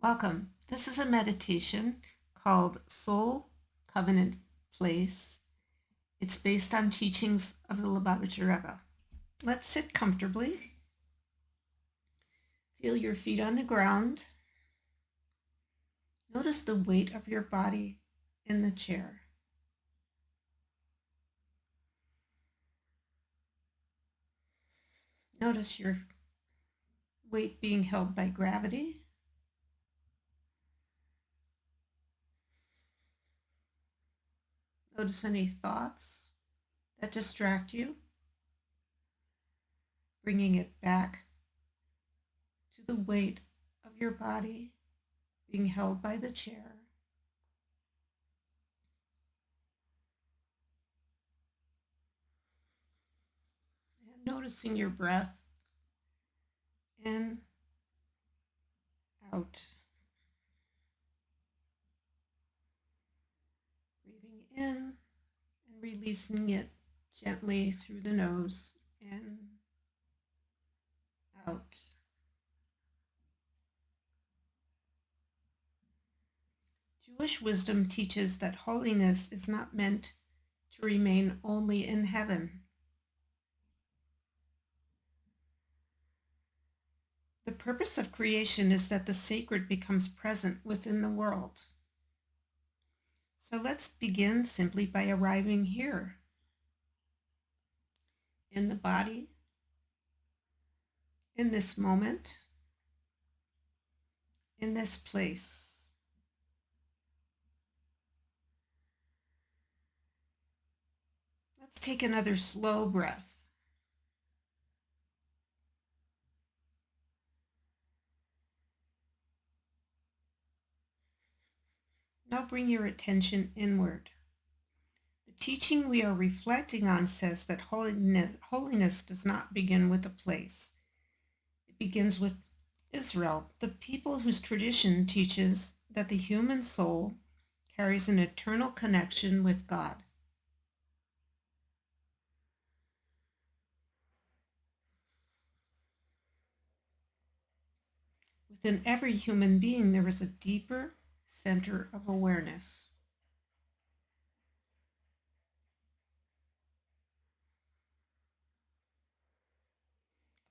Welcome. This is a meditation called Soul Covenant Place. It's based on teachings of the Lubavitcher Rebbe. Let's sit comfortably. Feel your feet on the ground. Notice the weight of your body in the chair. Notice your weight being held by gravity. Notice any thoughts that distract you, bringing it back to the weight of your body being held by the chair. And noticing your breath in, out. Breathing in and releasing it gently through the nose, in, out. Jewish wisdom teaches that holiness is not meant to remain only in heaven. The purpose of creation is that the sacred becomes present within the world. So let's begin simply by arriving here in the body, in this moment, in this place. Let's take another slow breath. Now bring your attention inward. The teaching we are reflecting on says that holiness does not begin with a place. It begins with Israel, the people whose tradition teaches that the human soul carries an eternal connection with God. Within every human being, there is a deeper center of awareness.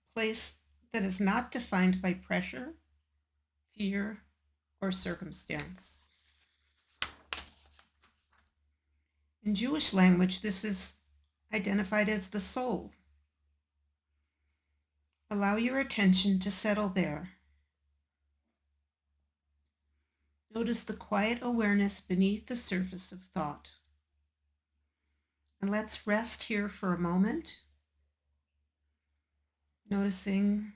A place that is not defined by pressure, fear, or circumstance. In Jewish language, this is identified as the soul. Allow your attention to settle there. Notice the quiet awareness beneath the surface of thought. And let's rest here for a moment, noticing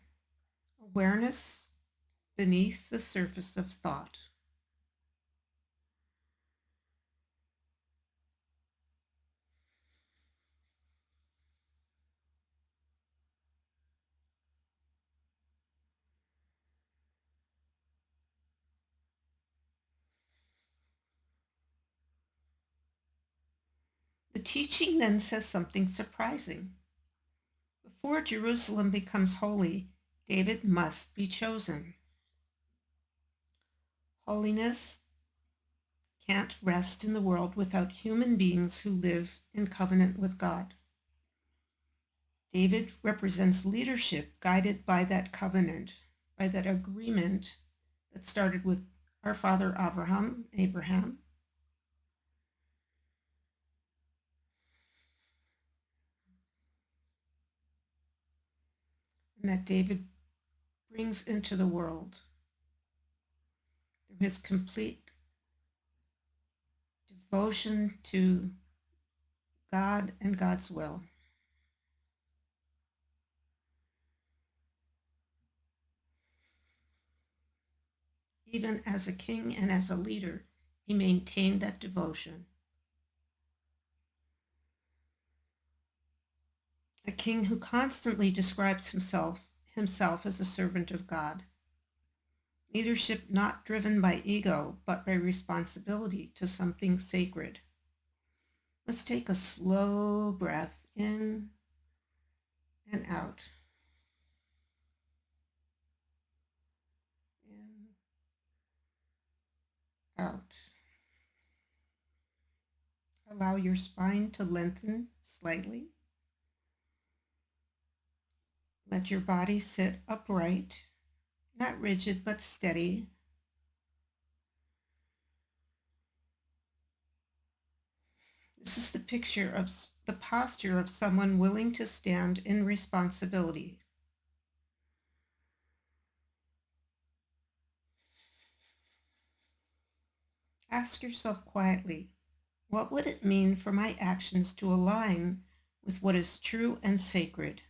awareness beneath the surface of thought. The teaching then says something surprising. Before Jerusalem becomes holy, David must be chosen. Holiness can't rest in the world without human beings who live in covenant with God. David represents leadership guided by that covenant, by that agreement that started with our father Abraham, and that David brings into the world through his complete devotion to God and God's will. Even as a king and as a leader, he maintained that devotion. A king who constantly describes himself as a servant of God. Leadership not driven by ego, but by responsibility to something sacred. Let's take a slow breath in and out. In out. Allow your spine to lengthen slightly. Let your body sit upright, not rigid but steady. This is the posture of someone willing to stand in responsibility. Ask yourself quietly, what would it mean for my actions to align with what is true and sacred?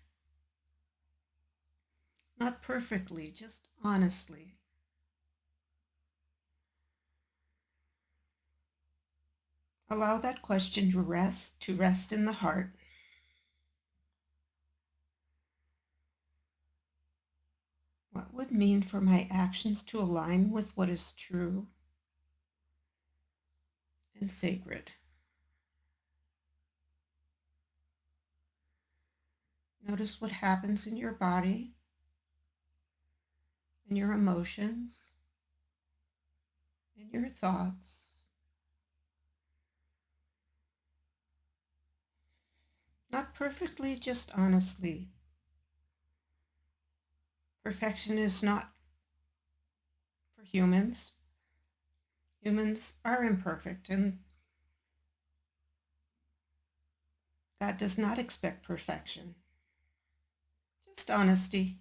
Not perfectly, just honestly. Allow that question to rest in the heart. What would mean for my actions to align with what is true and sacred? Notice what happens in your body and your emotions and your thoughts. Not perfectly, just honestly. Perfection is not for humans. Humans are imperfect, and God does not expect perfection. Just honesty.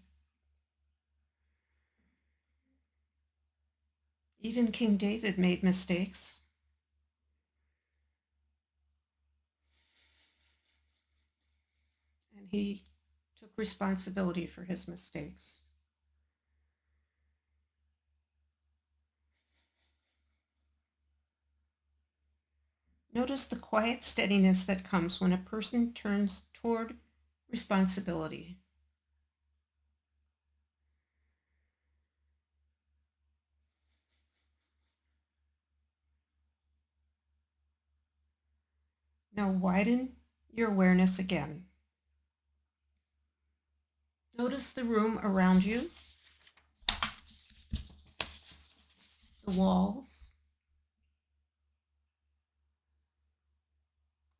Even King David made mistakes. And he took responsibility for his mistakes. Notice the quiet steadiness that comes when a person turns toward responsibility. Now widen your awareness again. Notice the room around you, the walls,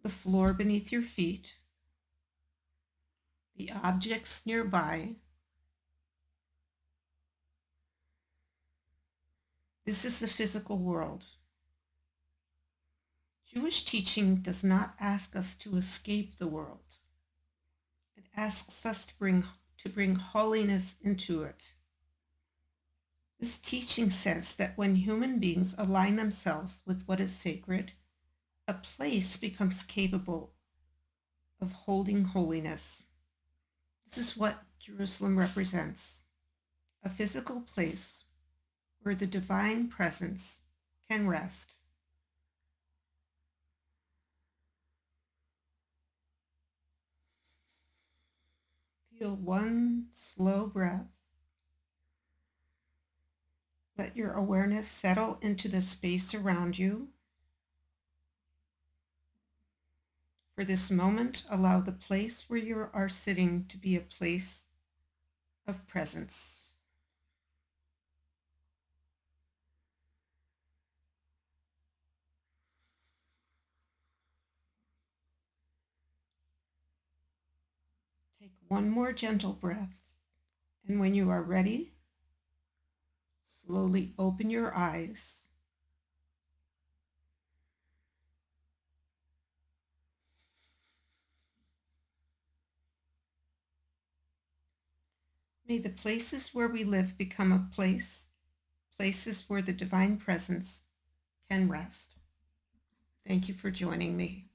the floor beneath your feet, the objects nearby. This is the physical world. Jewish teaching does not ask us to escape the world. It asks us to bring holiness into it. This teaching says that when human beings align themselves with what is sacred, a place becomes capable of holding holiness. This is what Jerusalem represents, a physical place where the divine presence can rest. Feel one slow breath. Let your awareness settle into the space around you. For this moment, allow the place where you are sitting to be a place of presence. Take one more gentle breath, and when you are ready, slowly open your eyes. May the places where we live become a places where the divine presence can rest. Thank you for joining me.